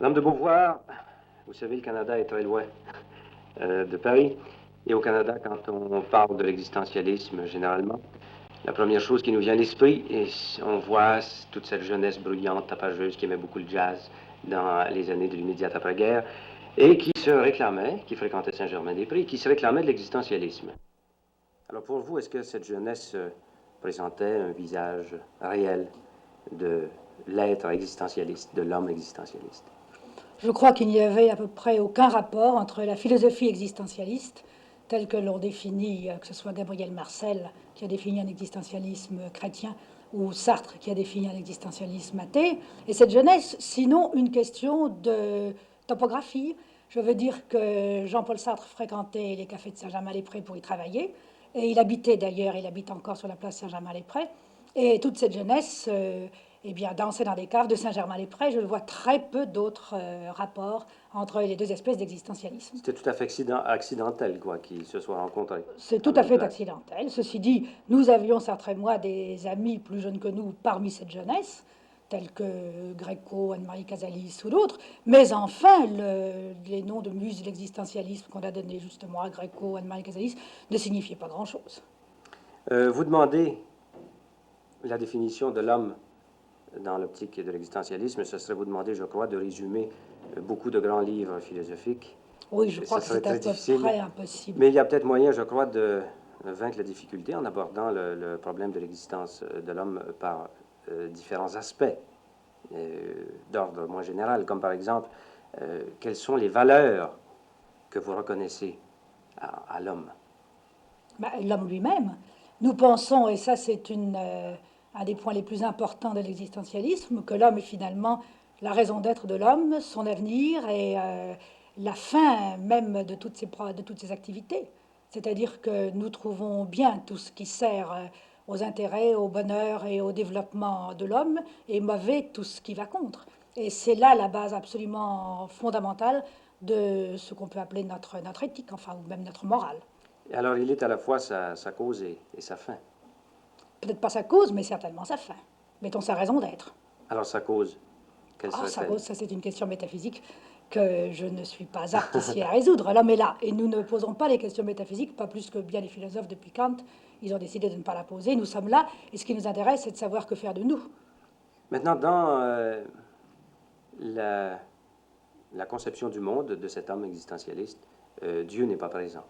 Madame de Beauvoir, vous savez, le Canada est très loin de Paris. Et au Canada, quand on parle de l'existentialisme, généralement, la première chose qui nous vient à l'esprit, et on voit toute cette jeunesse bruyante, tapageuse, qui aimait beaucoup le jazz dans les années de l'immédiate après-guerre, et qui se réclamait, qui fréquentait Saint-Germain-des-Prés, qui se réclamait de l'existentialisme. Alors pour vous, est-ce que cette jeunesse présentait un visage réel de l'être existentialiste, de l'homme existentialiste? Je crois qu'il n'y avait à peu près aucun rapport entre la philosophie existentialiste, telle que l'on définit, que ce soit Gabriel Marcel, qui a défini un existentialisme chrétien, ou Sartre, qui a défini un existentialisme athée, et cette jeunesse, sinon une question de topographie. Je veux dire que Jean-Paul Sartre fréquentait les cafés de Saint-Germain-les-Prés pour y travailler, et il habitait d'ailleurs, il habite encore sur la place Saint-Germain-les-Prés, et toute cette jeunesse eh bien, danser dans des caves de Saint-Germain-les-Prés, je vois très peu d'autres rapports entre les deux espèces d'existentialisme. C'était tout à fait accidentel, quoi, qu'ils se soient rencontrés. C'est tout à fait accidentel. Ceci dit, nous avions, Sartre et moi, des amis plus jeunes que nous parmi cette jeunesse, tels que Gréco, Anne-Marie Casalis ou d'autres. Mais enfin, les noms de muses de l'existentialisme qu'on a donnés justement à Gréco, Anne-Marie Casalis, ne signifiaient pas grand-chose. Vous demandez la définition de l'homme dans l'optique de l'existentialisme, ce serait vous demander, je crois, de résumer beaucoup de grands livres philosophiques. Oui, je crois que c'est à peu près impossible. Mais il y a peut-être moyen, je crois, de vaincre la difficulté en abordant le problème de l'existence de l'homme par différents aspects d'ordre moins général, comme par exemple, quelles sont les valeurs que vous reconnaissez à l'homme? L'homme lui-même. Nous pensons, et ça c'est un des points les plus importants de l'existentialisme, que l'homme est finalement la raison d'être de l'homme, son avenir et la fin même de toutes ses activités. C'est-à-dire que nous trouvons bien tout ce qui sert aux intérêts, au bonheur et au développement de l'homme, et mauvais tout ce qui va contre. Et c'est là la base absolument fondamentale de ce qu'on peut appeler notre éthique, enfin, ou même notre morale. Alors, il est à la fois sa cause et sa fin. Peut-être pas sa cause, mais certainement sa fin. Mettons sa raison d'être. Alors, sa cause, quelle serait-elle? Sa cause, ça c'est une question métaphysique que je ne suis pas apte ici à résoudre. L'homme est là, et nous ne posons pas les questions métaphysiques, pas plus que bien les philosophes depuis Kant. Ils ont décidé de ne pas la poser. Nous sommes là, et ce qui nous intéresse, c'est de savoir que faire de nous. Maintenant, dans la conception du monde de cet homme existentialiste, Dieu n'est pas présent.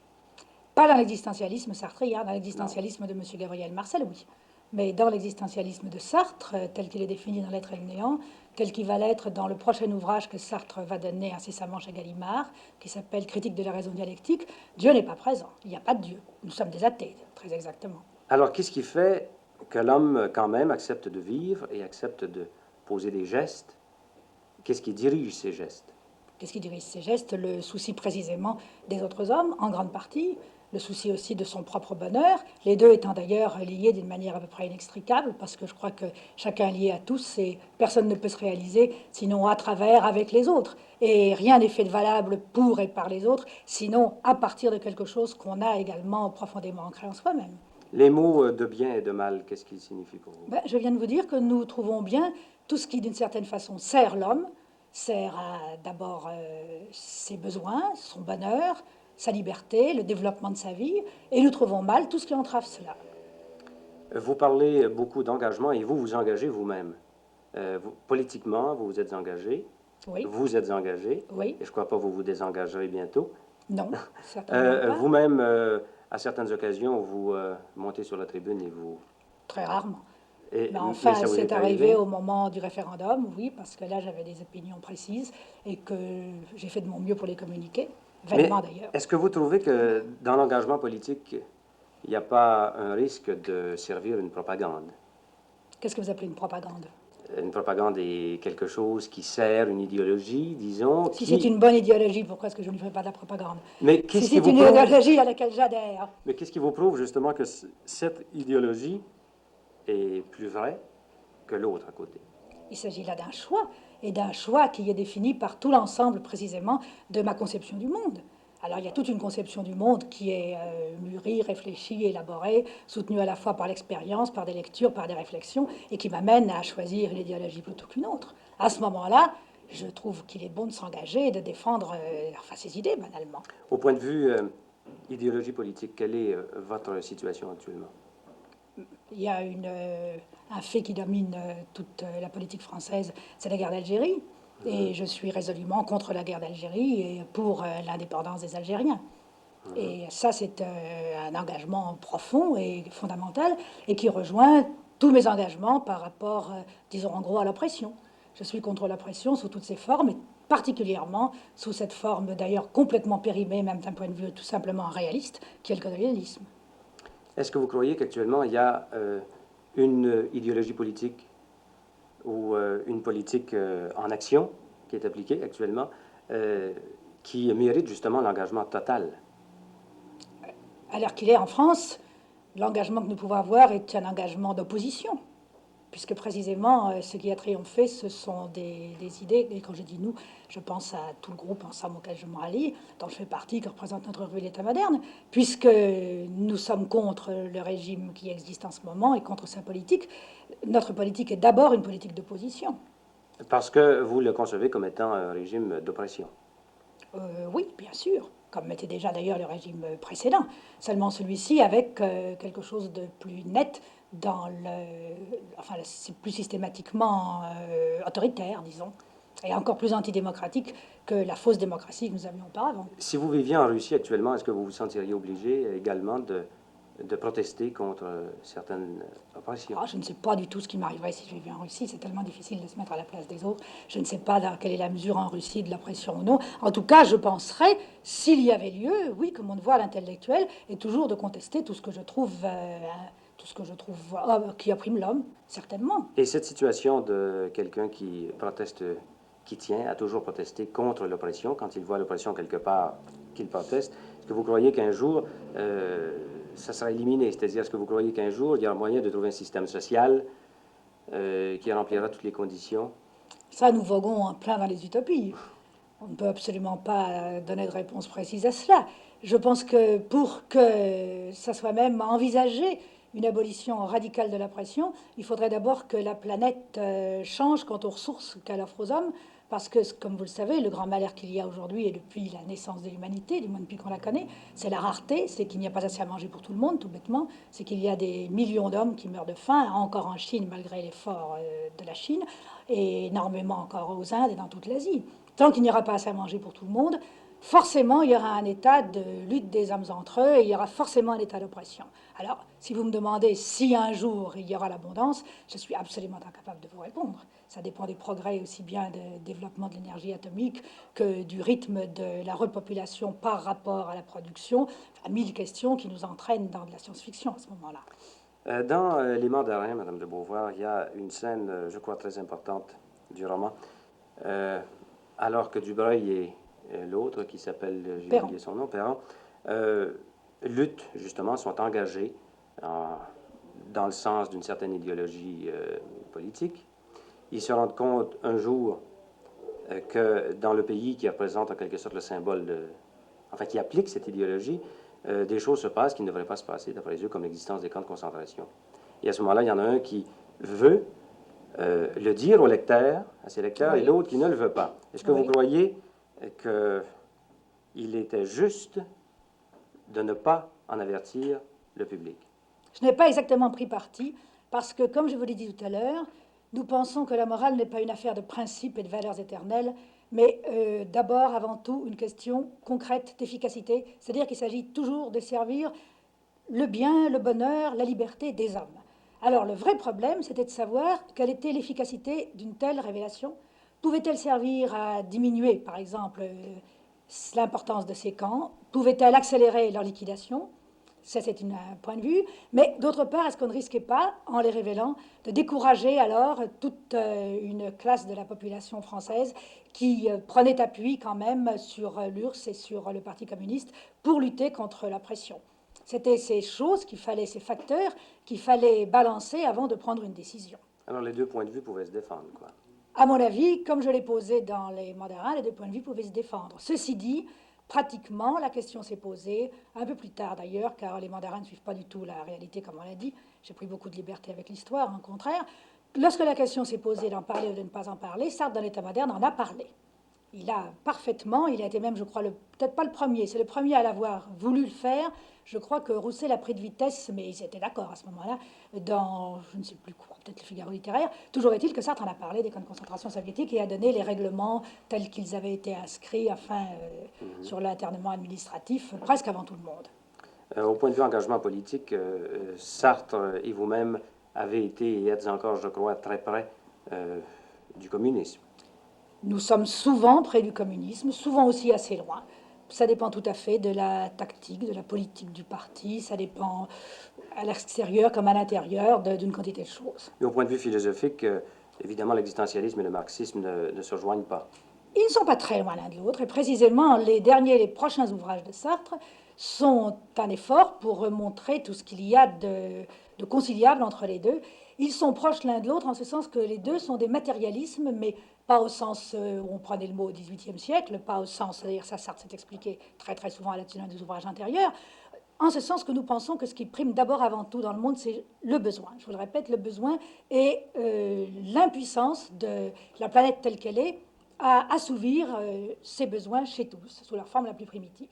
Pas dans l'existentialisme sartrien, dans l'existentialisme de M. Gabriel Marcel, oui. Mais dans l'existentialisme de Sartre, tel qu'il est défini dans L'être et le néant, tel qu'il va l'être dans le prochain ouvrage que Sartre va donner incessamment chez Gallimard, qui s'appelle Critique de la raison dialectique, Dieu n'est pas présent. Il n'y a pas de Dieu. Nous sommes des athées, très exactement. Alors, qu'est-ce qui fait que l'homme, quand même, accepte de vivre et accepte de poser des gestes? Qu'est-ce qui dirige ces gestes? Qu'est-ce qui dirige ces gestes? Le souci précisément des autres hommes, en grande partie, le souci aussi de son propre bonheur, les deux étant d'ailleurs liés d'une manière à peu près inextricable, parce que je crois que chacun est lié à tous et personne ne peut se réaliser sinon à travers, avec les autres. Et rien n'est fait de valable pour et par les autres, sinon à partir de quelque chose qu'on a également profondément ancré en soi-même. Les mots de bien et de mal, qu'est-ce qu'ils signifient pour vous? Je viens de vous dire que nous trouvons bien tout ce qui, d'une certaine façon, sert l'homme, sert d'abord ses besoins, son bonheur, sa liberté, le développement de sa vie, et nous trouvons mal tout ce qui entrave cela. Vous parlez beaucoup d'engagement et vous vous engagez vous-même. Politiquement, vous vous êtes engagé. Oui. Vous êtes engagé. Oui. Et je ne crois pas que vous vous désengagerez bientôt. Non, certainement pas. Vous-même, à certaines occasions, vous montez sur la tribune et vous... Très rarement. Mais enfin, c'est arrivé au moment du référendum, oui, parce que là, j'avais des opinions précises et que j'ai fait de mon mieux pour les communiquer, vainement d'ailleurs. Est-ce que vous trouvez que dans l'engagement politique, il n'y a pas un risque de servir une propagande? Qu'est-ce que vous appelez une propagande? Une propagande est quelque chose qui sert une idéologie, disons. Si c'est une bonne idéologie, pourquoi est-ce que je ne ferais pas de la propagande? Mais si c'est une idéologie à laquelle j'adhère. Mais qu'est-ce qui vous prouve justement que cette idéologie est plus vraie que l'autre à côté? Il s'agit là d'un choix, et d'un choix qui est défini par tout l'ensemble précisément de ma conception du monde. Alors il y a toute une conception du monde qui est mûrie, réfléchie, élaborée, soutenue à la fois par l'expérience, par des lectures, par des réflexions, et qui m'amène à choisir une idéologie plutôt qu'une autre. À ce moment-là, je trouve qu'il est bon de s'engager et de défendre enfin, ses idées, banalement. Au point de vue idéologie politique, quelle est votre situation actuellement? Il y a un fait qui domine toute la politique française, c'est la guerre d'Algérie. Et je suis résolument contre la guerre d'Algérie et pour l'indépendance des Algériens. Et ça, c'est un engagement profond et fondamental et qui rejoint tous mes engagements par rapport, disons en gros, à l'oppression. Je suis contre l'oppression sous toutes ses formes, et particulièrement sous cette forme d'ailleurs complètement périmée, même d'un point de vue tout simplement réaliste, qui est le colonialisme. Est-ce que vous croyez qu'actuellement, il y a une idéologie politique ou une politique en action qui est appliquée actuellement qui mérite justement l'engagement total? À l'heure qu'il est en France, l'engagement que nous pouvons avoir est un engagement d'opposition, puisque précisément ce qui a triomphé, ce sont des idées, et quand je dis nous, je pense à tout le groupe ensemble auquel je me rallie, dont je fais partie, qui représente notre revue L'État moderne, puisque nous sommes contre le régime qui existe en ce moment et contre sa politique. Notre politique est d'abord une politique d'opposition. Parce que vous le concevez comme étant un régime d'oppression. Oui, bien sûr, comme était déjà d'ailleurs le régime précédent. Seulement celui-ci avec quelque chose de plus net dans le... Enfin, c'est plus systématiquement autoritaire, disons, et encore plus antidémocratique que la fausse démocratie que nous avions auparavant. Si vous viviez en Russie actuellement, est-ce que vous vous sentiriez obligé également de protester contre certaines oppressions? Je ne sais pas du tout ce qui m'arriverait si je vivais en Russie. C'est tellement difficile de se mettre à la place des autres. Je ne sais pas quelle est la mesure en Russie de l'oppression ou non. En tout cas, je penserais, s'il y avait lieu, oui, que mon devoir intellectuel est toujours de contester tout ce que je trouve, qui opprime l'homme, certainement. Et cette situation de quelqu'un qui proteste, qui tient à toujours protester contre l'oppression, quand il voit l'oppression quelque part, qu'il proteste, est-ce que vous croyez qu'un jour, ça sera éliminé? C'est-à-dire, est-ce que vous croyez qu'un jour, il y aura moyen de trouver un système social qui remplira toutes les conditions? Ça, nous voguons en plein dans les utopies. On ne peut absolument pas donner de réponse précise à cela. Je pense que pour que ça soit même envisagé, une abolition radicale de l'oppression, il faudrait d'abord que la planète change quant aux ressources qu'elle offre aux hommes, parce que, comme vous le savez, le grand malheur qu'il y a aujourd'hui, et depuis la naissance de l'humanité, du moins depuis qu'on la connaît, c'est la rareté, c'est qu'il n'y a pas assez à manger pour tout le monde, tout bêtement, c'est qu'il y a des millions d'hommes qui meurent de faim, encore en Chine, malgré l'effort de la Chine, et énormément encore aux Indes et dans toute l'Asie. Tant qu'il n'y aura pas assez à manger pour tout le monde, forcément, il y aura un état de lutte des hommes entre eux et il y aura forcément un état d'oppression. Alors, si vous me demandez si un jour il y aura l'abondance, je suis absolument incapable de vous répondre. Ça dépend des progrès aussi bien du développement de l'énergie atomique que du rythme de la repopulation par rapport à la production. Enfin, 1000 questions qui nous entraînent dans de la science-fiction à ce moment-là. Dans Les Mandarins, Madame de Beauvoir, il y a une scène, je crois, très importante du roman. Alors que Dubreuil et l'autre, qui s'appelle, j'ai oublié son nom, Perron, luttent, justement, sont engagés dans le sens d'une certaine idéologie politique. Ils se rendent compte un jour que dans le pays qui représente en quelque sorte le symbole, enfin qui applique cette idéologie, des choses se passent qui ne devraient pas se passer, d'après eux, comme l'existence des camps de concentration. Et à ce moment-là, il y en a un qui veut le dire aux lecteurs, à ses lecteurs, et l'autre qui ne le veut pas. Est-ce que vous croyez qu'il était juste de ne pas en avertir le public? Je n'ai pas exactement pris parti, parce que, comme je vous l'ai dit tout à l'heure, nous pensons que la morale n'est pas une affaire de principes et de valeurs éternelles, mais d'abord, avant tout, une question concrète d'efficacité, c'est-à-dire qu'il s'agit toujours de servir le bien, le bonheur, la liberté des hommes. Alors le vrai problème, c'était de savoir quelle était l'efficacité d'une telle révélation. Pouvait-elle servir à diminuer, par exemple, l'importance de ces camps? Pouvait-elle accélérer leur liquidation? Ça, c'est un point de vue. Mais d'autre part, est-ce qu'on ne risquait pas, en les révélant, de décourager alors toute une classe de la population française qui prenait appui quand même sur l'URSS et sur le Parti communiste pour lutter contre la pression? C'était ces choses qu'il fallait, ces facteurs qu'il fallait balancer avant de prendre une décision. Alors les deux points de vue pouvaient se défendre, quoi. À mon avis, comme je l'ai posé dans les Mandarins, les deux points de vue pouvaient se défendre. Ceci dit, pratiquement, la question s'est posée, un peu plus tard d'ailleurs, car les Mandarins ne suivent pas du tout la réalité comme on l'a dit. J'ai pris beaucoup de liberté avec l'histoire, au contraire. lorsque la question s'est posée d'en parler ou de ne pas en parler, Sartre, dans l'État moderne, en a parlé. Il a parfaitement, il a été même, je crois, peut-être pas le premier, c'est le premier à l'avoir voulu le faire. Je crois que Rousseau l'a pris de vitesse, mais ils étaient d'accord à ce moment-là, dans, je ne sais plus quoi, peut-être le Figaro littéraire. Toujours est-il que Sartre en a parlé des camps de concentration soviétiques et a donné les règlements tels qu'ils avaient été inscrits, enfin, sur l'internement administratif, presque avant tout le monde. Au point de vue engagement politique, Sartre et vous-même avez été et êtes encore, je crois, très près du communisme. Nous sommes souvent près du communisme, souvent aussi assez loin. Ça dépend tout à fait de la tactique, de la politique du parti, ça dépend à l'extérieur comme à l'intérieur d'une quantité de choses. Et au point de vue philosophique, évidemment, l'existentialisme et le marxisme ne se rejoignent pas. Ils ne sont pas très loin l'un de l'autre, et précisément les prochains ouvrages de Sartre sont un effort pour montrer tout ce qu'il y a de conciliable entre les deux. Ils sont proches l'un de l'autre en ce sens que les deux sont des matérialismes, mais pas au sens où on prenait le mot au XVIIIe siècle, pas au sens, d'ailleurs ça Sartre s'est expliqué très très souvent là-dessus dans des ouvrages antérieurs, en ce sens que nous pensons que ce qui prime d'abord avant tout dans le monde, c'est le besoin. Je vous le répète, le besoin et l'impuissance de la planète telle qu'elle est à assouvir ses besoins chez tous, sous leur forme la plus primitive.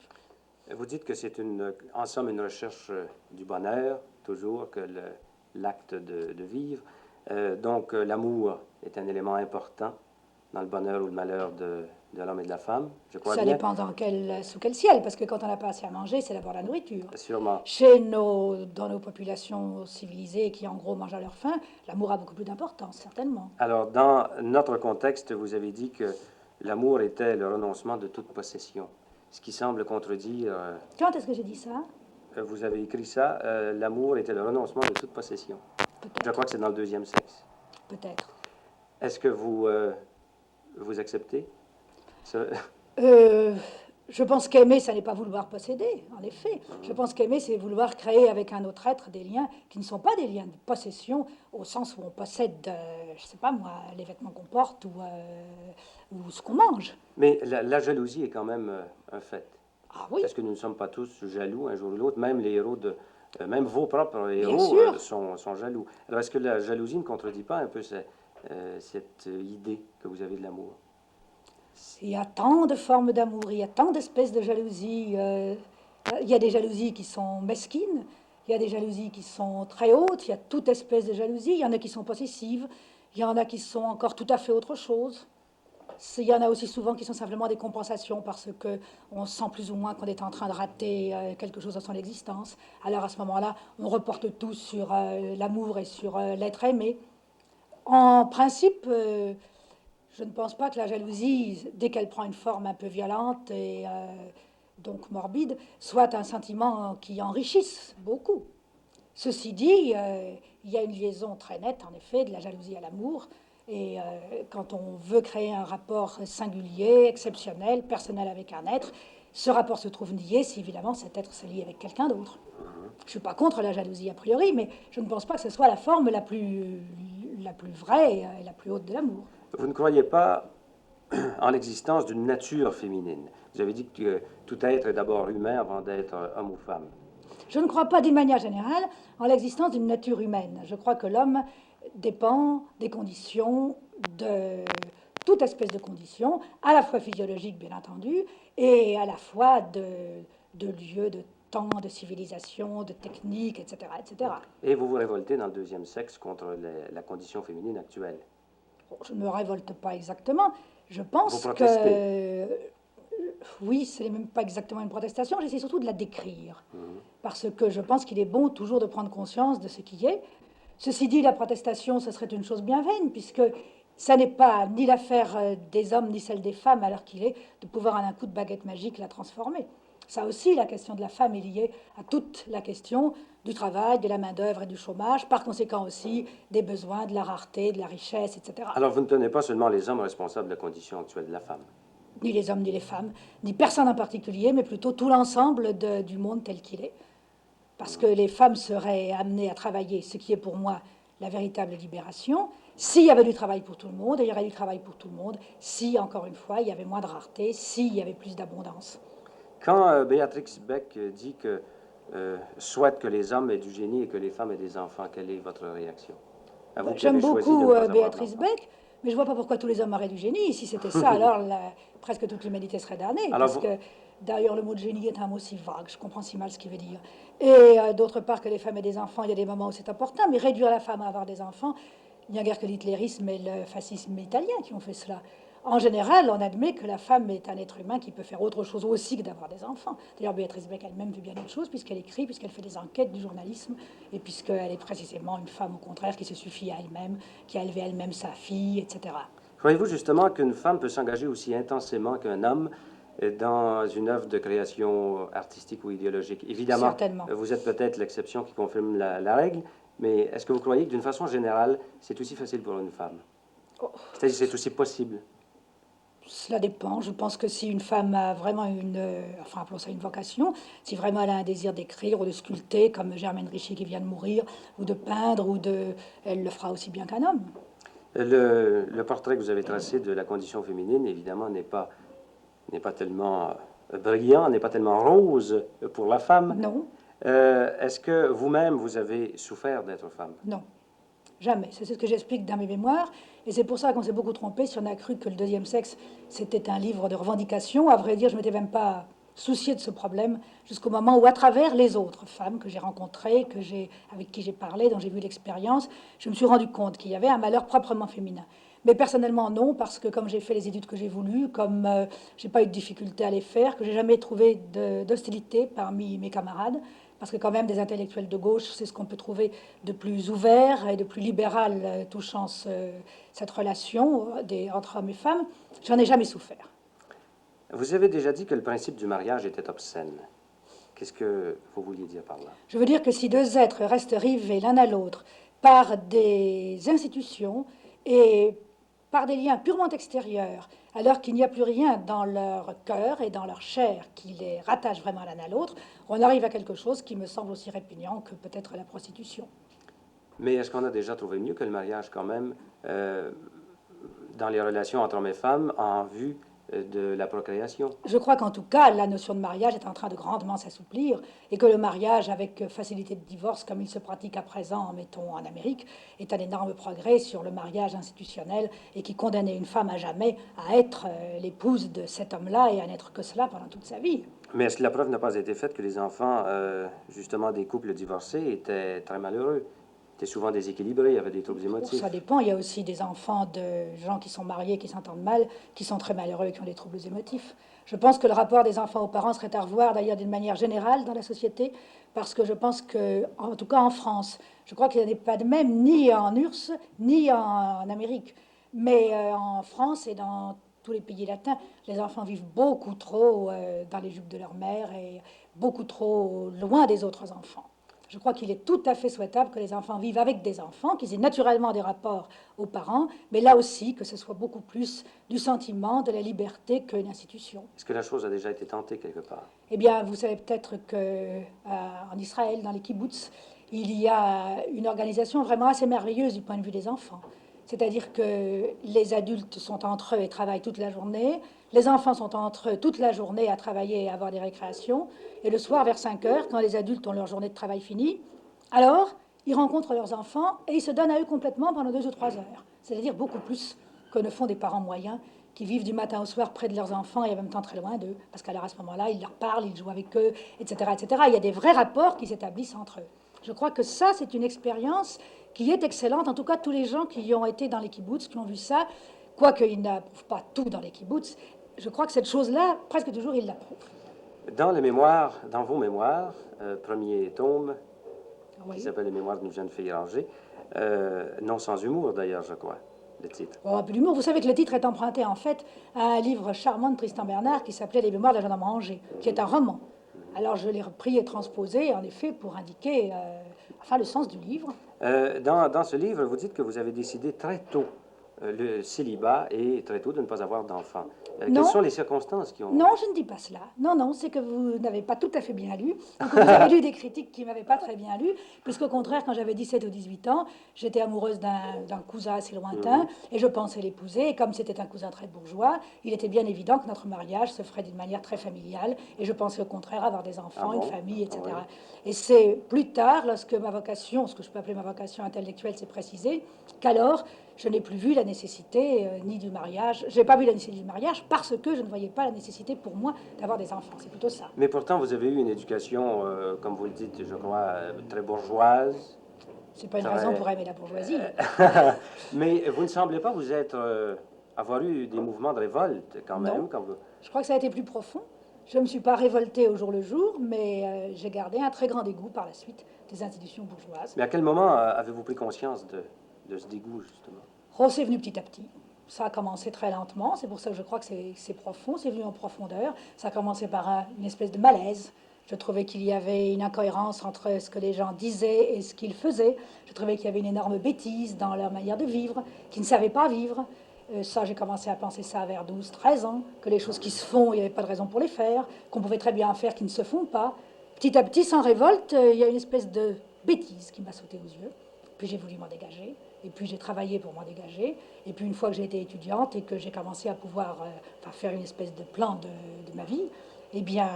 Vous dites que c'est en somme une recherche du bonheur, toujours, que l'acte de vivre. Donc l'amour est un élément important dans le bonheur ou le malheur de l'homme et de la femme, je crois Ça bien. dépend sous quel ciel, parce que quand on n'a pas assez à manger, c'est d'abord la nourriture. Sûrement. Dans nos populations civilisées qui en gros mangent à leur faim, l'amour a beaucoup plus d'importance, certainement. Alors, dans notre contexte, vous avez dit que l'amour était le renoncement de toute possession, ce qui semble contredire... Quand est-ce que j'ai dit ça? Vous avez écrit ça, l'amour était le renoncement de toute possession. Je crois que c'est dans le deuxième sexe. Peut-être. Est-ce que vous acceptez ça? Je pense qu'aimer, ça n'est pas vouloir posséder, en effet. Je pense qu'aimer, c'est vouloir créer avec un autre être des liens qui ne sont pas des liens de possession, au sens où on possède, je ne sais pas moi, les vêtements qu'on porte ou ce qu'on mange. Mais la jalousie est quand même un fait. Ah oui. Est-ce que nous ne sommes pas tous jaloux un jour ou l'autre? Même les héros même vos propres héros sont jaloux. Alors, est-ce que la jalousie ne contredit pas un peu cette idée que vous avez de l'amour? Il y a tant de formes d'amour, il y a tant d'espèces de jalousie. Il y a des jalousies qui sont mesquines, il y a des jalousies qui sont très hautes, il y a toute espèce de jalousie. Il y en a qui sont possessives, il y en a qui sont encore tout à fait autre chose. Il y en a aussi souvent qui sont simplement des compensations parce qu'on sent plus ou moins qu'on est en train de rater quelque chose dans son existence. Alors à ce moment-là, on reporte tout sur l'amour et sur l'être aimé. En principe, je ne pense pas que la jalousie, dès qu'elle prend une forme un peu violente et donc morbide, soit un sentiment qui enrichisse beaucoup. Ceci dit, il y a une liaison très nette, en effet, de la jalousie à l'amour. Et quand on veut créer un rapport singulier, exceptionnel, personnel avec un être, ce rapport se trouve nié si évidemment cet être se lie avec quelqu'un d'autre. Je ne suis pas contre la jalousie a priori, mais je ne pense pas que ce soit la forme la plus vraie et la plus haute de l'amour. Vous ne croyez pas en l'existence d'une nature féminine? Vous avez dit que tout être est d'abord humain avant d'être homme ou femme. Je ne crois pas d'une manière générale en l'existence d'une nature humaine. Je crois que l'homme dépend des conditions, de toute espèce de conditions, à la fois physiologiques bien entendu, et à la fois de lieux, de temps, de civilisation, de technique, etc., etc. Et vous vous révoltez dans le deuxième sexe contre la condition féminine actuelle? Je ne me révolte pas exactement. Je pense Vous protestez? que... Oui, ce n'est même pas exactement une protestation, j'essaie surtout de la décrire. Parce que je pense qu'il est bon toujours de prendre conscience de ce qui est. Ceci dit, la protestation, ce serait une chose bien vaine, puisque ça n'est pas ni l'affaire des hommes ni celle des femmes, à l'heure qu'il est, de pouvoir en un coup de baguette magique la transformer. Ça aussi, la question de la femme est liée à toute la question du travail, de la main-d'œuvre et du chômage, par conséquent aussi des besoins, de la rareté, de la richesse, etc. Alors, vous ne tenez pas seulement les hommes responsables de la condition actuelle de la femme? Ni les hommes ni les femmes, ni personne en particulier, mais plutôt tout l'ensemble du monde tel qu'il est. Parce que les femmes seraient amenées à travailler, ce qui est pour moi la véritable libération. S'il y avait du travail pour tout le monde, il y aurait du travail pour tout le monde. Si, encore une fois, il y avait moins de rareté, s'il y avait plus d'abondance. Quand Béatrix Beck dit que souhaite que les hommes aient du génie et que les femmes aient des enfants, quelle est votre réaction? À vous qui J'aime avez choisi de beaucoup ne pas avoir Béatrice d'enfant. Beck, mais je vois pas pourquoi tous les hommes auraient du génie. Si c'était ça, alors presque toute l'humanité serait damnée, Alors, parce vous, que d'ailleurs le mot de génie est un mot si vague, je comprends si mal ce qu'il veut dire. Et d'autre part que les femmes aient des enfants, il y a des moments où c'est important, mais réduire la femme à avoir des enfants, il n'y a guère que l'hitlérisme et le fascisme italien qui ont fait cela. En général, on admet que la femme est un être humain qui peut faire autre chose aussi que d'avoir des enfants. D'ailleurs, Béatrice Beck elle-même fait bien autre chose, puisqu'elle écrit, puisqu'elle fait des enquêtes du journalisme, et puisqu'elle est précisément une femme, au contraire, qui se suffit à elle-même, qui a élevé elle-même sa fille, etc. croyez-vous justement qu'une femme peut s'engager aussi intensément qu'un homme dans une œuvre de création artistique ou idéologique? Évidemment, Certainement. vous êtes peut-être l'exception qui confirme la règle, mais est-ce que vous croyez que d'une façon générale, c'est aussi facile pour une femme? Oh, C'est-à-dire c'est aussi possible? cela dépend. Je pense que si une femme a vraiment enfin appelons ça une vocation, si vraiment elle a un désir d'écrire ou de sculpter, comme Germaine Ricci qui vient de mourir, ou de peindre, elle le fera aussi bien qu'un homme. Le portrait que vous avez tracé de la condition féminine, évidemment, n'est pas tellement brillant, n'est pas tellement rose pour la femme. Non, Est-ce que vous-même, vous avez souffert d'être femme? non. Jamais. C'est ce que j'explique dans mes mémoires. Et c'est pour ça qu'on s'est beaucoup trompé si on a cru que le deuxième sexe, c'était un livre de revendication. À vrai dire, je ne m'étais même pas soucié de ce problème jusqu'au moment où, à travers les autres femmes que j'ai rencontrées, avec qui j'ai parlé, dont j'ai vu l'expérience, je me suis rendu compte qu'il y avait un malheur proprement féminin. Mais personnellement, non, parce que comme j'ai fait les études que j'ai voulues, comme j'ai pas eu de difficulté à les faire, que j'ai jamais trouvé d'hostilité parmi mes camarades, parce que quand même des intellectuels de gauche, c'est ce qu'on peut trouver de plus ouvert et de plus libéral touchant cette relation entre hommes et femmes. J'en ai jamais souffert. Vous avez déjà dit que le principe du mariage était obscène. Qu'est-ce que vous vouliez dire par là? Je veux dire que si deux êtres restent rivés l'un à l'autre par des institutions et par des liens purement extérieurs, alors qu'il n'y a plus rien dans leur cœur et dans leur chair qui les rattache vraiment l'un à l'autre, on arrive à quelque chose qui me semble aussi répugnant que peut-être la prostitution. Mais est-ce qu'on a déjà trouvé mieux que le mariage quand même dans les relations entre hommes et femmes en vue de la procréation? Je crois qu'en tout cas, la notion de mariage est en train de grandement s'assouplir et que le mariage avec facilité de divorce, comme il se pratique à présent, mettons en Amérique, est un énorme progrès sur le mariage institutionnel et qui condamnait une femme à jamais à être l'épouse de cet homme-là et à n'être que cela pendant toute sa vie. Mais est-ce que la preuve n'a pas été faite que les enfants, justement des couples divorcés, étaient très malheureux, étaient souvent déséquilibrés, avaient des troubles Oh, émotifs? ça dépend. Il y a aussi des enfants de gens qui sont mariés, qui s'entendent mal, qui sont très malheureux et qui ont des troubles émotifs. Je pense que le rapport des enfants aux parents serait à revoir d'ailleurs d'une manière générale dans la société, parce que je pense que, en tout cas en France, je crois qu'il n'y en a pas de même ni en URSS, ni en Amérique. Mais en France et dans tous les pays latins, les enfants vivent beaucoup trop dans les jupes de leur mère et beaucoup trop loin des autres enfants. Je crois qu'il est tout à fait souhaitable que les enfants vivent avec des enfants, qu'ils aient naturellement des rapports aux parents, mais là aussi que ce soit beaucoup plus du sentiment, de la liberté qu'une institution. Est-ce que la chose a déjà été tentée quelque part? Eh bien, vous savez peut-être qu'en Israël, dans les kibbutz, il y a une organisation vraiment assez merveilleuse du point de vue des enfants. C'est-à-dire que les adultes sont entre eux et travaillent toute la journée. Les enfants sont entre eux toute la journée à travailler et à avoir des récréations. Et le soir, vers 5 heures, quand les adultes ont leur journée de travail finie, alors ils rencontrent leurs enfants et ils se donnent à eux complètement pendant 2 ou 3 heures. C'est-à-dire beaucoup plus que ne font des parents moyens qui vivent du matin au soir près de leurs enfants et en même temps très loin d'eux. Parce qu'alors à ce moment-là, ils leur parlent, ils jouent avec eux, etc., etc. Il y a des vrais rapports qui s'établissent entre eux. Je crois que ça, c'est une expérience qui est excellente. En tout cas, tous les gens qui y ont été dans les kibbutz, qui ont vu ça, quoique ils n'approuvent pas tout dans les kibbutz, je crois que cette chose-là, presque toujours, ils l'approuvent. Dans les mémoires, dans vos mémoires, premier tome, Oui. qui s'appelle Les mémoires d'une jeune fille rangée, non sans humour d'ailleurs, je crois, le titre. Oh, un peu d'humour. Vous savez que le titre est emprunté en fait à un livre charmant de Tristan Bernard qui s'appelait Les mémoires d'un jeune homme rangé, qui est un roman. Alors je l'ai repris et transposé en effet pour indiquer enfin le sens du livre. Dans ce livre, vous dites que vous avez décidé très tôt le célibat et très tôt de ne pas avoir d'enfants. Quelles Non. sont les circonstances qui ont... Non, je ne dis pas cela. Non, non, c'est que vous n'avez pas tout à fait bien lu, ou que vous avez lu des critiques qui ne m'avaient pas très bien lu, puisqu'au contraire, quand j'avais 17 ou 18 ans, j'étais amoureuse d'un cousin assez lointain, et je pensais l'épouser, et comme c'était un cousin très bourgeois, il était bien évident que notre mariage se ferait d'une manière très familiale, et je pensais au contraire avoir des enfants, Ah une bon? famille, etc. Ah Et c'est plus tard, lorsque ma vocation, ce que je peux appeler ma vocation intellectuelle, s'est précisée, qu'alors, je n'ai plus vu la nécessité ni du mariage. Je n'ai pas vu la nécessité du mariage parce que je ne voyais pas la nécessité pour moi d'avoir des enfants. C'est plutôt ça. Mais pourtant, vous avez eu une éducation, comme vous le dites, je crois, très bourgeoise. C'est pas une Très... raison pour aimer la bourgeoisie. Mais vous ne semblez pas vous être... avoir eu des mouvements de révolte, quand même. Non. Quand vous... Je crois que ça a été plus profond. Je ne me suis pas révoltée au jour le jour, mais j'ai gardé un très grand dégoût par la suite des institutions bourgeoises. Mais à quel moment avez-vous pris conscience de ce dégoût, justement? Oh, c'est venu petit à petit. Ça a commencé très lentement, c'est pour ça que je crois que c'est profond, c'est venu en profondeur. Ça a commencé par une espèce de malaise. Je trouvais qu'il y avait une incohérence entre ce que les gens disaient et ce qu'ils faisaient. Je trouvais qu'il y avait une énorme bêtise dans leur manière de vivre, qu'ils ne savaient pas vivre. Ça, j'ai commencé à penser ça vers 12-13 ans, que les choses qui se font, il n'y avait pas de raison pour les faire, qu'on pouvait très bien faire qui ne se font pas. Petit à petit, sans révolte, il y a une espèce de bêtise qui m'a sauté aux yeux. Puis j'ai voulu m'en dégager. Et puis j'ai travaillé pour m'en dégager. Et puis une fois que j'ai été étudiante et que j'ai commencé à pouvoir faire une espèce de plan de ma vie, eh bien,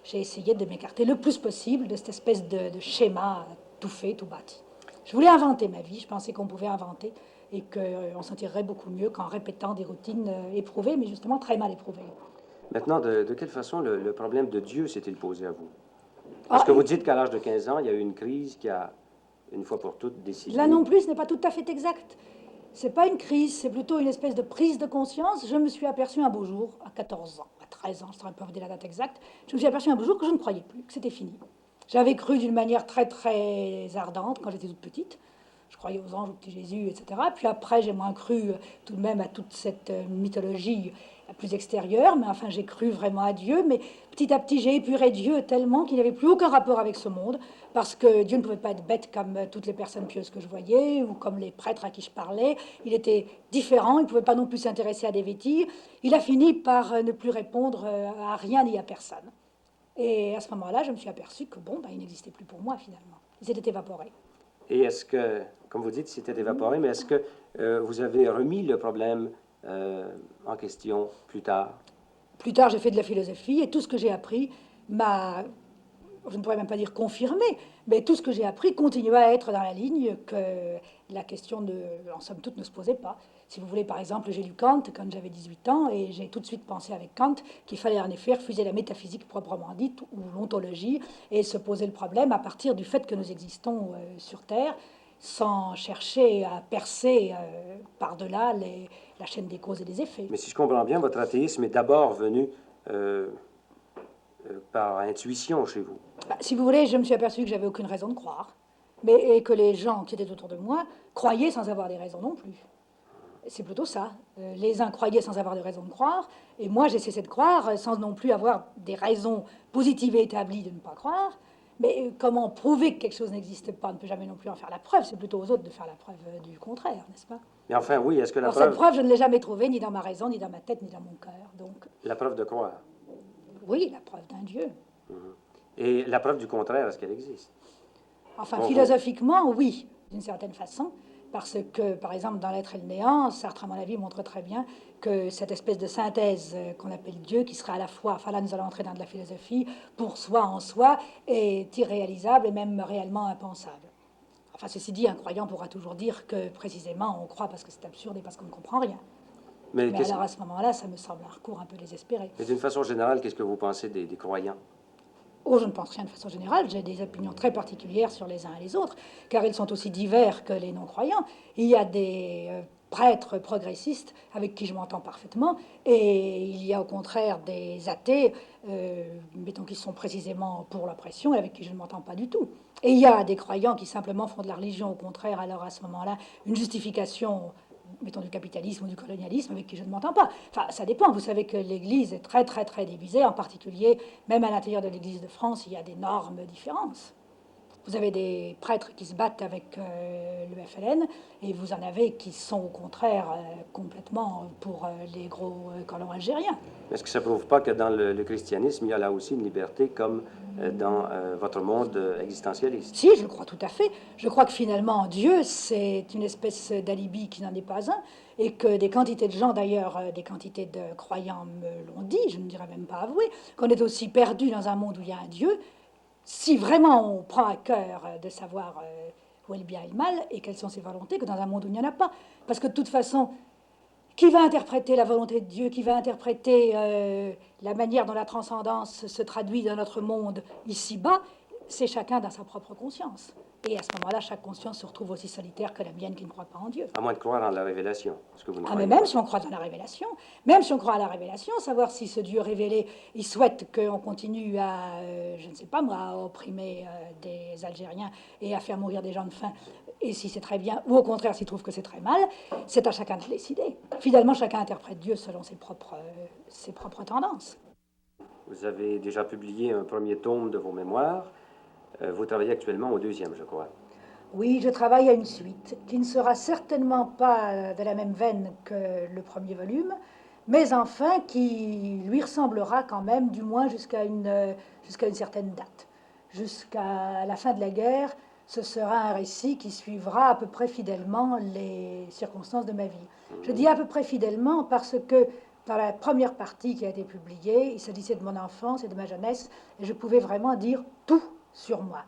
j'ai essayé de m'écarter le plus possible de cette espèce de schéma tout fait, tout bâti. Je voulais inventer ma vie. Je pensais qu'on pouvait inventer et qu'on s'en tirerait beaucoup mieux qu'en répétant des routines éprouvées, mais justement très mal éprouvées. Maintenant, de quelle façon le problème de Dieu s'est-il posé à vous? Parce que vous dites qu'à l'âge de 15 ans, il y a eu une crise qui a, une fois pour toutes, décidé... Là non plus, ce n'est pas tout à fait exact. C'est pas une crise, c'est plutôt une espèce de prise de conscience. Je me suis aperçue un beau jour, à 14 ans, à 13 ans, je ne saurais pas vous dire la date exacte, je me suis aperçue un beau jour que je ne croyais plus, que c'était fini. J'avais cru d'une manière très très ardente quand j'étais toute petite. Je croyais aux anges, au petit Jésus, etc. Puis après, j'ai moins cru tout de même à toute cette mythologie plus extérieure, mais enfin, j'ai cru vraiment à Dieu. Mais petit à petit, j'ai épuré Dieu tellement qu'il n'y avait plus aucun rapport avec ce monde, parce que Dieu ne pouvait pas être bête comme toutes les personnes pieuses que je voyais, ou comme les prêtres à qui je parlais. Il était différent, il ne pouvait pas non plus s'intéresser à des vétilles. Il a fini par ne plus répondre à rien ni à personne. Et à ce moment-là, je me suis aperçue que bon, il n'existait plus pour moi finalement. Il s'était évaporé. Et est-ce que, comme vous dites, c'était évaporé, mais est-ce que vous avez remis le problème en question plus tard? Plus tard, j'ai fait de la philosophie et tout ce que j'ai appris m'a, je ne pourrais même pas dire confirmé, mais tout ce que j'ai appris continue à être dans la ligne que la question, en somme toute, ne se posait pas. Si vous voulez, par exemple, j'ai lu Kant quand j'avais 18 ans et j'ai tout de suite pensé avec Kant qu'il fallait en effet refuser la métaphysique proprement dite ou l'ontologie et se poser le problème à partir du fait que nous existons sur Terre sans chercher à percer par-delà la chaîne des causes et des effets. Mais si je comprends bien, votre athéisme est d'abord venu par intuition chez vous. Si vous voulez, je me suis aperçu que j'avais aucune raison de croire, mais et que les gens qui étaient autour de moi croyaient sans avoir des raisons non plus. C'est plutôt ça. Les uns croyaient sans avoir de raison de croire, et moi j'ai cessé de croire sans non plus avoir des raisons positives et établies de ne pas croire. Mais comment prouver que quelque chose n'existe pas? On ne peut jamais non plus en faire la preuve. C'est plutôt aux autres de faire la preuve du contraire, n'est-ce pas? Mais enfin, oui, est-ce que la Alors, preuve... cette preuve, je ne l'ai jamais trouvée, ni dans ma raison, ni dans ma tête, ni dans mon cœur. Donc, La preuve de croire. oui, la preuve d'un Dieu. Et la preuve du contraire, est-ce qu'elle existe? Enfin, Bon, philosophiquement, oui, d'une certaine façon. Parce que, par exemple, dans l'être et le néant, Sartre, à mon avis, montre très bien que cette espèce de synthèse qu'on appelle Dieu, qui serait à la fois, enfin là nous allons entrer dans de la philosophie, pour soi en soi, est irréalisable et même réellement impensable. Enfin, ceci dit, un croyant pourra toujours dire que précisément on croit parce que c'est absurde et parce qu'on ne comprend rien. Mais alors à ce moment-là, ça me semble un recours un peu désespéré. Mais d'une façon générale, qu'est-ce que vous pensez des croyants? Oh, je ne pense rien de façon générale. J'ai des opinions très particulières sur les uns et les autres, car ils sont aussi divers que les non-croyants. Il y a des prêtres progressistes avec qui je m'entends parfaitement, et il y a au contraire des athées, mettons qui sont précisément pour l'oppression, et avec qui je ne m'entends pas du tout. Et il y a des croyants qui simplement font de la religion, au contraire, alors à ce moment-là, une justification, mettons, du capitalisme ou du colonialisme, avec qui je ne m'entends pas. Enfin, ça dépend. Vous savez que l'Église est très, très, très divisée. En particulier, même à l'intérieur de l'Église de France, il y a d'énormes différences. Vous avez des prêtres qui se battent avec le FLN, et vous en avez qui sont au contraire complètement pour les gros colons algériens. Est-ce que ça ne prouve pas que dans le christianisme, il y a là aussi une liberté comme dans votre monde existentialiste? Si, je le crois tout à fait. Je crois que finalement, Dieu, c'est une espèce d'alibi qui n'en est pas un, et que des quantités de gens, d'ailleurs, des quantités de croyants me l'ont dit, je ne dirais même pas avoué, qu'on est aussi perdu dans un monde où il y a un Dieu, si vraiment on prend à cœur de savoir où est le bien et le mal, et quelles sont ses volontés, que dans un monde où il n'y en a pas. Parce que de toute façon, qui va interpréter la volonté de Dieu, qui va interpréter la manière dont la transcendance se traduit dans notre monde ici-bas, c'est chacun dans sa propre conscience. Et à ce moment-là, chaque conscience se retrouve aussi solitaire que la mienne qui ne croit pas en Dieu. À moins de croire en la révélation. Ce que vous ne Ah, mais croyez même pas. si on croit dans la révélation, même si on croit à la révélation, savoir si ce Dieu révélé, il souhaite qu'on continue à, je ne sais pas moi, à opprimer des Algériens et à faire mourir des gens de faim, et si c'est très bien, ou au contraire s'il trouve que c'est très mal, c'est à chacun de décider. Finalement, chacun interprète Dieu selon ses propres tendances. Vous avez déjà publié un premier tome de vos mémoires. Vous travaillez actuellement au deuxième, je crois. Oui, je travaille à une suite qui ne sera certainement pas de la même veine que le premier volume, mais enfin qui lui ressemblera quand même, du moins jusqu'à une certaine date. Jusqu'à la fin de la guerre, ce sera un récit qui suivra à peu près fidèlement les circonstances de ma vie. Je dis à peu près fidèlement parce que dans la première partie qui a été publiée, il s'agissait de mon enfance et de ma jeunesse, et je pouvais vraiment dire tout sur moi.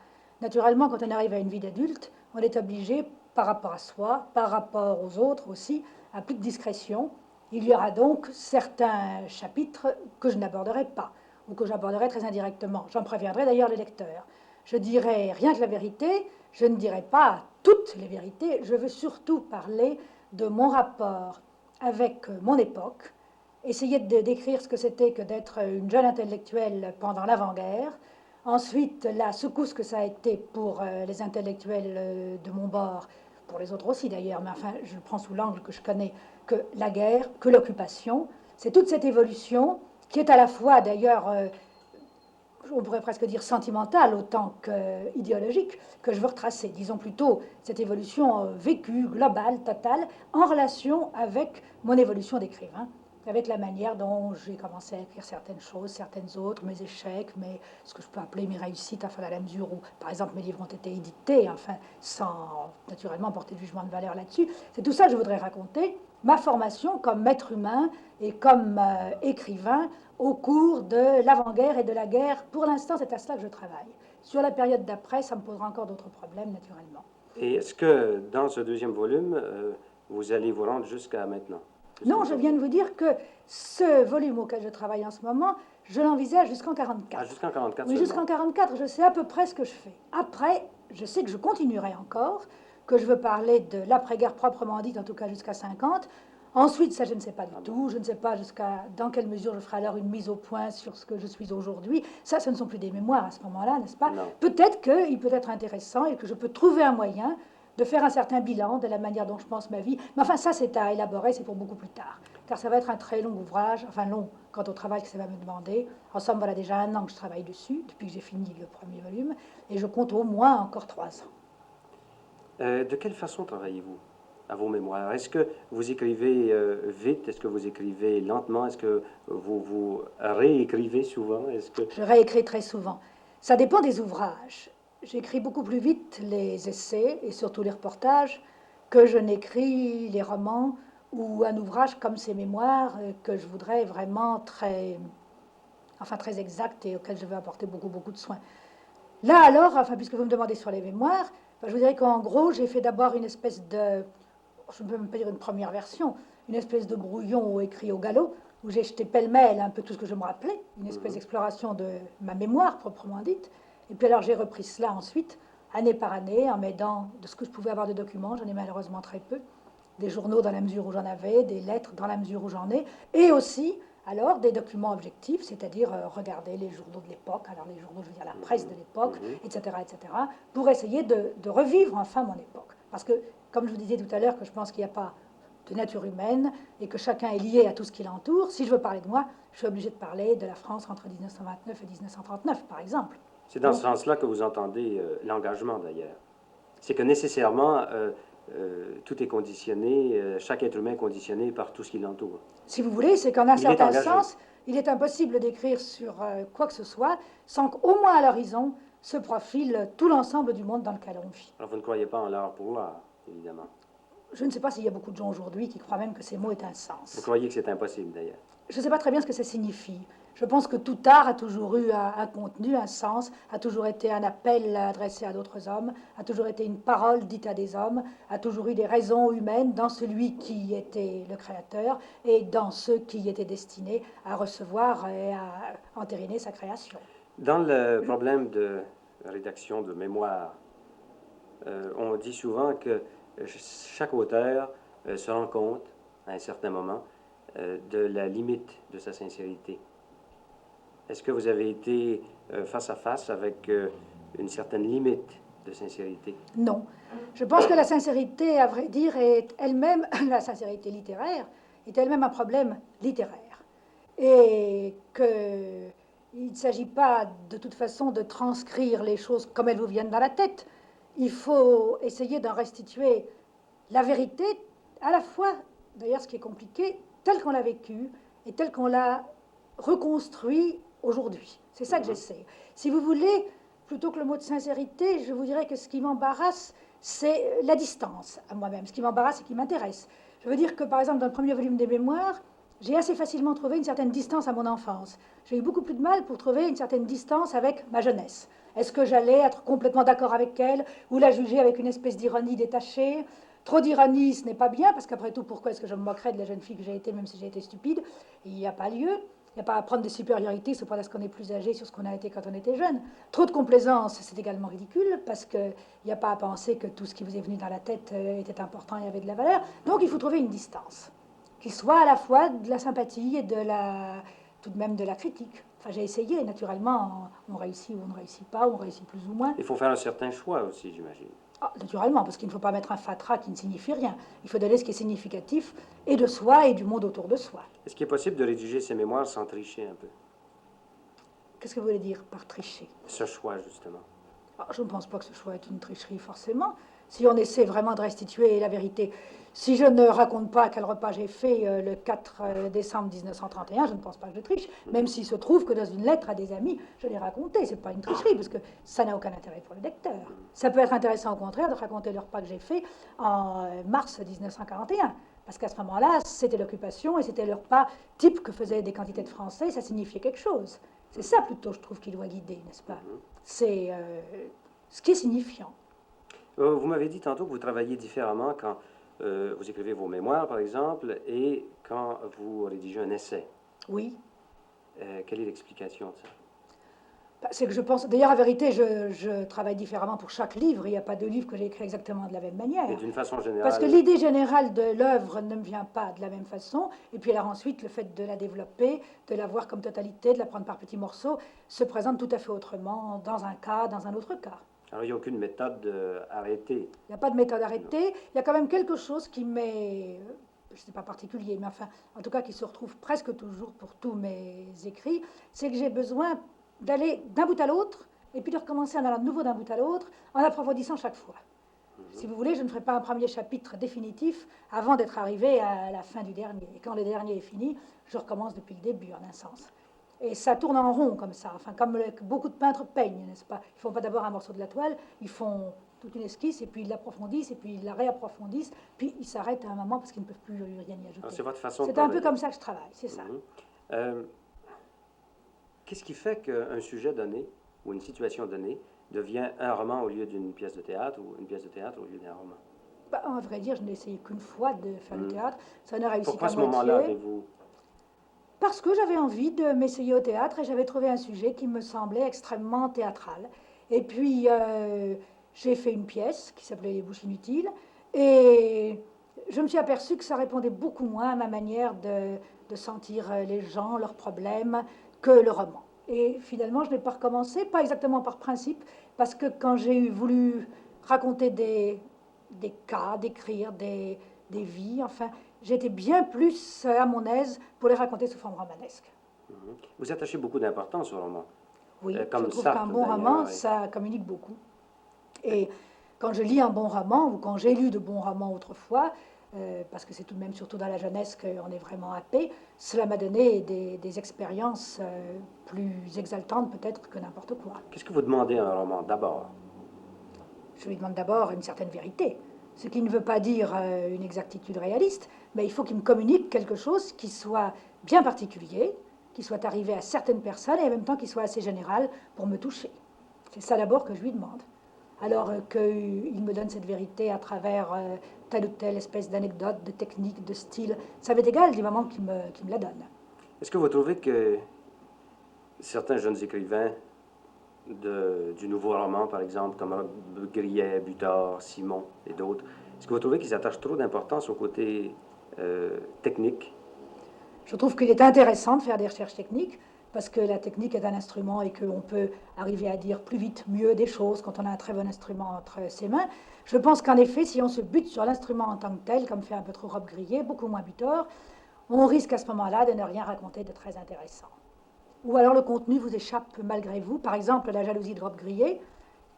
Naturellement, quand on arrive à une vie d'adulte, on est obligé, par rapport à soi, par rapport aux autres aussi, à plus de discrétion. Il y aura donc certains chapitres que je n'aborderai pas, ou que j'aborderai très indirectement. J'en préviendrai d'ailleurs les lecteurs. Je dirai rien que la vérité, je ne dirai pas toutes les vérités, je veux surtout parler de mon rapport avec mon époque, essayer de décrire ce que c'était que d'être une jeune intellectuelle pendant l'avant-guerre. Ensuite, la secousse que ça a été pour les intellectuels de mon bord, pour les autres aussi d'ailleurs, mais enfin, je le prends sous l'angle que je connais, que la guerre, que l'occupation. C'est toute cette évolution qui est à la fois d'ailleurs, on pourrait presque dire sentimentale autant qu'idéologique, que je veux retracer. Disons plutôt cette évolution vécue, globale, totale, en relation avec mon évolution d'écrivain, avec la manière dont j'ai commencé à écrire certaines choses, certaines autres, mes échecs, ce que je peux appeler mes réussites, enfin, à la mesure où, par exemple, mes livres ont été édités, enfin, sans naturellement porter de jugement de valeur là-dessus. C'est tout ça que je voudrais raconter, ma formation comme maître humain et comme écrivain au cours de l'avant-guerre et de la guerre. Pour l'instant, c'est à cela que je travaille. Sur la période d'après, ça me posera encore d'autres problèmes, naturellement. Et est-ce que dans ce deuxième volume, vous allez vous rendre jusqu'à maintenant? Non, je viens de vous dire que ce volume auquel je travaille en ce moment, je l'envisage jusqu'en 44. Ah, jusqu'en 44 Oui, jusqu'en 44, je sais à peu près ce que je fais. Après, je sais que je continuerai encore, que je veux parler de l'après-guerre proprement dite, en tout cas jusqu'à 50. Ensuite, ça, je ne sais pas du tout. Je ne sais pas dans quelle mesure je ferai alors une mise au point sur ce que je suis aujourd'hui. Ça, ce ne sont plus des mémoires à ce moment-là, n'est-ce pas? Peut-être qu'il peut être intéressant et que je peux trouver un moyen de faire un certain bilan de la manière dont je pense ma vie. Mais enfin, ça, c'est à élaborer, c'est pour beaucoup plus tard. Car ça va être un très long ouvrage, enfin long quant au travail que ça va me demander. En somme, voilà déjà 1 an que je travaille dessus, depuis que j'ai fini le premier volume, et je compte au moins encore 3 ans. De quelle façon travaillez-vous à vos mémoires? Est-ce que vous écrivez vite? Est-ce que vous écrivez lentement? Est-ce que vous réécrivez souvent? Est-ce que... Je réécris très souvent. Ça dépend des ouvrages. J'écris beaucoup plus vite les essais et surtout les reportages que je n'écris les romans ou un ouvrage comme ces mémoires que je voudrais vraiment très exact et auquel je veux apporter beaucoup de soins. Là alors, enfin, puisque vous me demandez sur les mémoires, je vous dirais qu'en gros, j'ai fait d'abord une espèce de, je ne peux même pas dire une première version, une espèce de brouillon écrit au galop, où j'ai jeté pêle-mêle un peu tout ce que je me rappelais, une espèce d'exploration de ma mémoire proprement dite. Et puis alors j'ai repris cela ensuite, année par année, en m'aidant de ce que je pouvais avoir de documents, j'en ai malheureusement très peu, des journaux dans la mesure où j'en avais, des lettres dans la mesure où j'en ai, et aussi alors des documents objectifs, c'est-à-dire regarder les journaux de l'époque, alors les journaux, je veux dire la presse de l'époque, etc., pour essayer de revivre enfin mon époque. Parce que, comme je vous disais tout à l'heure, que je pense qu'il n'y a pas de nature humaine et que chacun est lié à tout ce qui l'entoure, si je veux parler de moi, je suis obligé de parler de la France entre 1929 et 1939, par exemple. C'est dans ce sens-là que vous entendez l'engagement, d'ailleurs. C'est que nécessairement, tout est conditionné, chaque être humain est conditionné par tout ce qui l'entoure. Si vous voulez, c'est qu'en un Il est certain engagé. sens, il est impossible d'écrire sur quoi que ce soit sans qu'au moins à l'horizon se profile tout l'ensemble du monde dans lequel on vit. Alors vous ne croyez pas en l'art pour l'art, évidemment. Je ne sais pas s'il y a beaucoup de gens aujourd'hui qui croient même que ces mots aient un sens. Vous croyez que c'est impossible, d'ailleurs. Je ne sais pas très bien ce que ça signifie. Je pense que tout art a toujours eu un contenu, un sens, a toujours été un appel adressé à d'autres hommes, a toujours été une parole dite à des hommes, a toujours eu des raisons humaines dans celui qui était le créateur et dans ceux qui étaient destinés à recevoir et à entériner sa création. Dans le problème de rédaction de mémoire, on dit souvent que chaque auteur se rend compte, à un certain moment, de la limite de sa sincérité. Est-ce que vous avez été face à face avec une certaine limite de sincérité? Non. Je pense que la sincérité, à vrai dire, est elle-même, la sincérité littéraire, est elle-même un problème littéraire. Et qu'il ne s'agit pas de toute façon de transcrire les choses comme elles vous viennent dans la tête. Il faut essayer d'en restituer la vérité, à la fois, d'ailleurs ce qui est compliqué, telle qu'on l'a vécue et telle qu'on l'a reconstruit aujourd'hui. C'est ça que j'essaie. Si vous voulez, plutôt que le mot de sincérité, je vous dirais que ce qui m'embarrasse, c'est la distance à moi-même. Ce qui m'embarrasse et qui m'intéresse. Je veux dire que, par exemple, dans le premier volume des mémoires, j'ai assez facilement trouvé une certaine distance à mon enfance. J'ai eu beaucoup plus de mal pour trouver une certaine distance avec ma jeunesse. Est-ce que j'allais être complètement d'accord avec elle ou la juger avec une espèce d'ironie détachée? Trop d'ironie, ce n'est pas bien, parce qu'après tout, pourquoi est-ce que je me moquerais de la jeune fille que j'ai été, même si j'ai été stupide? Il n'y a pas lieu. Il n'y a pas à prendre des supériorités, c'est pas parce qu'on est plus âgé sur ce qu'on a été quand on était jeune. Trop de complaisance, c'est également ridicule, parce qu'il n'y a pas à penser que tout ce qui vous est venu dans la tête était important et avait de la valeur. Donc il faut trouver une distance, qui soit à la fois de la sympathie et tout de même de la critique. Enfin, j'ai essayé, naturellement, on réussit ou on ne réussit pas, on réussit plus ou moins. Il faut faire un certain choix aussi, j'imagine. Ah, naturellement, parce qu'il ne faut pas mettre un fatras qui ne signifie rien. Il faut donner ce qui est significatif, et de soi et du monde autour de soi. Est-ce qu'il est possible de rédiger ces mémoires sans tricher un peu? Qu'est-ce que vous voulez dire par tricher? Ce choix, justement. Ah, je ne pense pas que ce soit une tricherie, forcément. Si on essaie vraiment de restituer la vérité. Si je ne raconte pas quel repas j'ai fait le 4 décembre 1931, je ne pense pas que je triche, même s'il se trouve que dans une lettre à des amis, je l'ai raconté. Ce n'est pas une tricherie, parce que ça n'a aucun intérêt pour le lecteur. Ça peut être intéressant, au contraire, de raconter le repas que j'ai fait en mars 1941, parce qu'à ce moment-là, c'était l'occupation et c'était le repas type que faisaient des quantités de Français, ça signifiait quelque chose. C'est ça, plutôt, je trouve, qui doit guider, n'est-ce pas? C'est ce qui est signifiant. Vous m'avez dit tantôt que vous travaillez différemment quand vous écrivez vos mémoires, par exemple, et quand vous rédigez un essai. Oui. Quelle est l'explication de ça? C'est que je pense... D'ailleurs, en vérité, je travaille différemment pour chaque livre. Il n'y a pas de livre que j'ai écrit exactement de la même manière. Mais d'une façon générale... Parce que l'idée générale de l'œuvre ne me vient pas de la même façon. Et puis alors ensuite, le fait de la développer, de la voir comme totalité, de la prendre par petits morceaux, se présente tout à fait autrement dans un cas, dans un autre cas. Alors, il n'y a aucune méthode arrêtée. Il n'y a pas de méthode arrêtée. Il y a quand même quelque chose qui m'est, je ne sais pas particulier, mais enfin, en tout cas, qui se retrouve presque toujours pour tous mes écrits, c'est que j'ai besoin d'aller d'un bout à l'autre, et puis de recommencer en allant de nouveau d'un bout à l'autre, en approfondissant chaque fois. Si vous voulez, je ne ferai pas un premier chapitre définitif avant d'être arrivé à la fin du dernier. Et quand le dernier est fini, je recommence depuis le début, en un sens. Et ça tourne en rond comme ça, enfin, comme beaucoup de peintres peignent, n'est-ce pas? Ils ne font pas d'abord un morceau de la toile, ils font toute une esquisse, et puis ils l'approfondissent, et puis ils la réapprofondissent, puis ils s'arrêtent à un moment parce qu'ils ne peuvent plus rien y ajouter. C'est votre façon de C'est un travailler. peu comme ça que je travaille, c'est ça. Qu'est-ce qui fait qu'un sujet donné, ou une situation donnée, devient un roman au lieu d'une pièce de théâtre, ou une pièce de théâtre au lieu d'un roman? Bah, à vrai dire, je n'ai essayé qu'une fois de faire du théâtre, ça n'a réussi Pourquoi à qu'à ce moment-là moitié. avez-vous... Parce que j'avais envie de m'essayer au théâtre et j'avais trouvé un sujet qui me semblait extrêmement théâtral. Et puis, j'ai fait une pièce qui s'appelait Les Bouches Inutiles et je me suis aperçue que ça répondait beaucoup moins à ma manière de sentir les gens, leurs problèmes, que le roman. Et finalement, je n'ai pas recommencé, pas exactement par principe, parce que quand j'ai voulu raconter des cas, décrire des vies, enfin, j'étais bien plus à mon aise pour les raconter sous forme romanesque. Vous attachez beaucoup d'importance au roman. Oui, je comme trouve qu'un Sartre bon roman, d'ailleurs. ça communique beaucoup. Et quand je lis un bon roman, ou quand j'ai lu de bons romans autrefois, parce que c'est tout de même surtout dans la jeunesse qu'on est vraiment happé, cela m'a donné des expériences plus exaltantes peut-être que n'importe quoi. Qu'est-ce que vous demandez à un roman d'abord? Je lui demande d'abord une certaine vérité, ce qui ne veut pas dire une exactitude réaliste, mais il faut qu'il me communique quelque chose qui soit bien particulier, qui soit arrivé à certaines personnes et en même temps qui soit assez général pour me toucher. C'est ça d'abord que je lui demande. Alors qu'il me donne cette vérité à travers telle ou telle espèce d'anecdote, de technique, de style, ça m'est égal du moment qu'il me la donne. Est-ce que vous trouvez que certains jeunes écrivains du nouveau roman, par exemple, comme Rob Grillet, Butor, Simon et d'autres, est-ce que vous trouvez qu'ils attachent trop d'importance au côté technique? Je trouve qu'il est intéressant de faire des recherches techniques, parce que la technique est un instrument et qu'on peut arriver à dire plus vite, mieux des choses quand on a un très bon instrument entre ses mains. Je pense qu'en effet, si on se bute sur l'instrument en tant que tel, comme fait un peu trop Rob Grillet, beaucoup moins Butor, on risque à ce moment-là de ne rien raconter de très intéressant. Ou alors le contenu vous échappe malgré vous. Par exemple, La jalousie de Rob Grillet,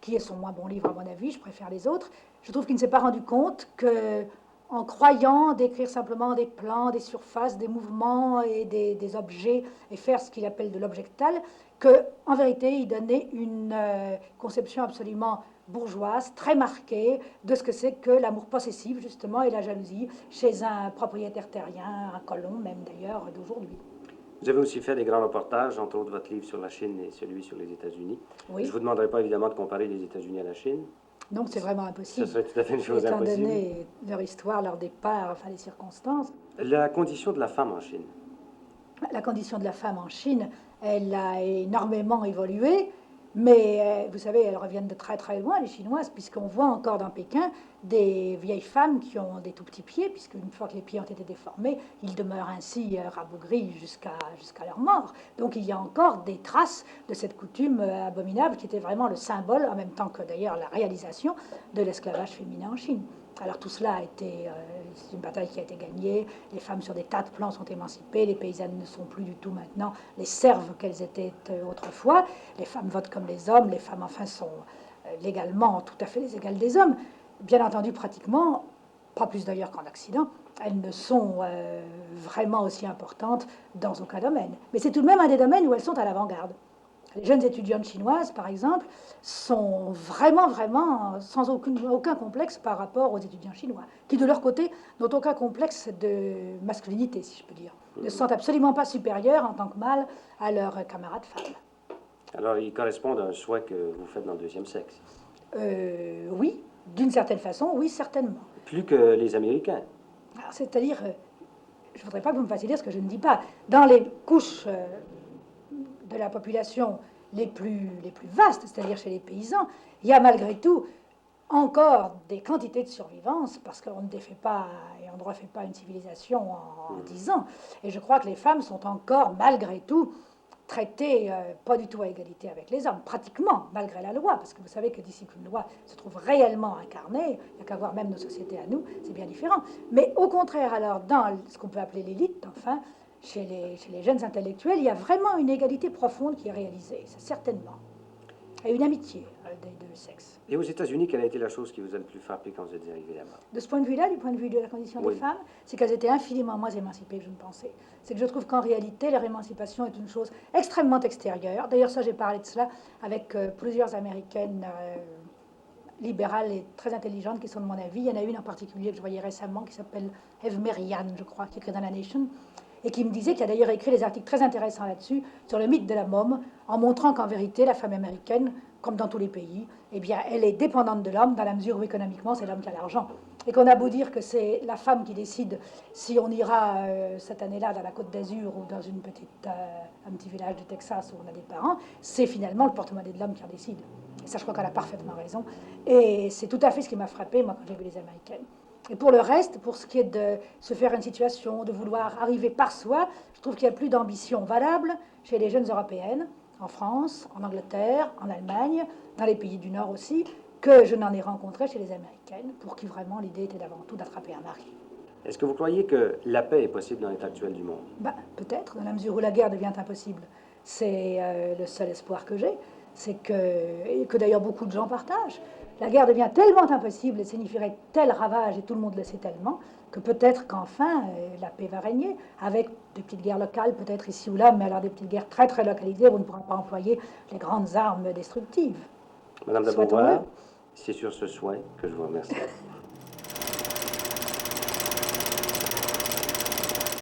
qui est son moins bon livre à mon avis, je préfère les autres. Je trouve qu'il ne s'est pas rendu compte que, en croyant décrire simplement des plans, des surfaces, des mouvements et des objets, et faire ce qu'il appelle de l'objectal, qu'en vérité, il donnait une conception absolument bourgeoise, très marquée, de ce que c'est que l'amour possessif, justement, et la jalousie chez un propriétaire terrien, un colon même d'ailleurs, d'aujourd'hui. Vous avez aussi fait des grands reportages, entre autres votre livre sur la Chine et celui sur les États-Unis. Oui. Je ne vous demanderai pas évidemment de comparer les États-Unis à la Chine. Donc c'est vraiment Ce impossible. serait tout à fait une chose Étant impossible. donné leur histoire, leur départ, enfin les circonstances. La condition de la femme en Chine. La condition de la femme en Chine, elle a énormément évolué, mais vous savez, elles reviennent de très très loin, les Chinoises, puisqu'on voit encore dans Pékin des vieilles femmes qui ont des tout petits pieds, puisque une fois que les pieds ont été déformés, ils demeurent ainsi rabougris jusqu'à leur mort. Donc il y a encore des traces de cette coutume abominable qui était vraiment le symbole, en même temps que d'ailleurs la réalisation de l'esclavage féminin en Chine. Alors tout cela a été, c'est une bataille qui a été gagnée, les femmes sur des tas de plans sont émancipées, les paysannes ne sont plus du tout maintenant les serves qu'elles étaient autrefois, les femmes votent comme les hommes, les femmes enfin sont légalement tout à fait les égales des hommes. Bien entendu, pratiquement, pas plus d'ailleurs qu'en Occident, elles ne sont vraiment aussi importantes dans aucun domaine. Mais c'est tout de même un des domaines où elles sont à l'avant-garde. Les jeunes étudiantes chinoises, par exemple, sont vraiment, vraiment sans aucun complexe par rapport aux étudiants chinois, qui de leur côté n'ont aucun complexe de masculinité, si je peux dire. Ils ne se sentent absolument pas supérieurs en tant que mâles à leurs camarades femmes. Alors, ils correspondent à un souhait que vous faites dans le deuxième sexe. Oui, d'une certaine façon, oui, certainement. Plus que les Américains. C'est-à-dire, je ne voudrais pas que vous me fassiez dire ce que je ne dis pas. Dans les couches de la population les plus vastes, c'est-à-dire chez les paysans, il y a malgré tout encore des quantités de survivance, parce qu'on ne défait pas et on ne refait pas une civilisation en 10 ans. Et je crois que les femmes sont encore, malgré tout, traitées pas du tout à égalité avec les hommes, pratiquement, malgré la loi, parce que vous savez que d'ici qu'une loi se trouve réellement incarnée, il n'y a qu'à voir même nos sociétés à nous, c'est bien différent. Mais au contraire, alors, dans ce qu'on peut appeler l'élite, enfin, chez les jeunes intellectuels, il y a vraiment une égalité profonde qui est réalisée, ça certainement. Et une amitié des deux sexes. Et aux États-Unis, quelle a été la chose qui vous a le plus frappé quand vous êtes arrivé là-bas? De ce point de vue-là, du point de vue de la condition Oui. des femmes, c'est qu'elles étaient infiniment moins émancipées que je ne pensais. C'est que je trouve qu'en réalité, leur émancipation est une chose extrêmement extérieure. D'ailleurs, ça, j'ai parlé de cela avec plusieurs Américaines libérales et très intelligentes qui sont de mon avis. Il y en a une en particulier que je voyais récemment qui s'appelle Eve Merian, je crois, qui écrit dans la Nation, et qui me disait, qui a d'ailleurs écrit des articles très intéressants là-dessus, sur le mythe de la môme, en montrant qu'en vérité, la femme américaine, comme dans tous les pays, eh bien, elle est dépendante de l'homme dans la mesure où économiquement, c'est l'homme qui a l'argent. Et qu'on a beau dire que c'est la femme qui décide si on ira cette année-là dans la Côte d'Azur ou dans un petit village du Texas où on a des parents, c'est finalement le porte-monnaie de l'homme qui en décide. Et ça, je crois qu'elle a parfaitement raison. Et c'est tout à fait ce qui m'a frappé, moi, quand j'ai vu les Américaines. Et pour le reste, pour ce qui est de se faire une situation, de vouloir arriver par soi, je trouve qu'il n'y a plus d'ambition valable chez les jeunes européennes, en France, en Angleterre, en Allemagne, dans les pays du Nord aussi, que je n'en ai rencontré chez les Américaines, pour qui vraiment l'idée était d'avant tout d'attraper un mari. Est-ce que vous croyez que la paix est possible dans l'état actuel du monde? Peut-être, dans la mesure où la guerre devient impossible. C'est le seul espoir que j'ai, c'est et que d'ailleurs beaucoup de gens partagent. La guerre devient tellement impossible et signifierait tel ravage, et tout le monde le sait tellement, que peut-être qu'enfin la paix va régner, avec des petites guerres locales, peut-être ici ou là, mais alors des petites guerres très très localisées où on ne pourra pas employer les grandes armes destructives. Madame de Souhaitons-le. Beauvoir, c'est sur ce souhait que je vous remercie.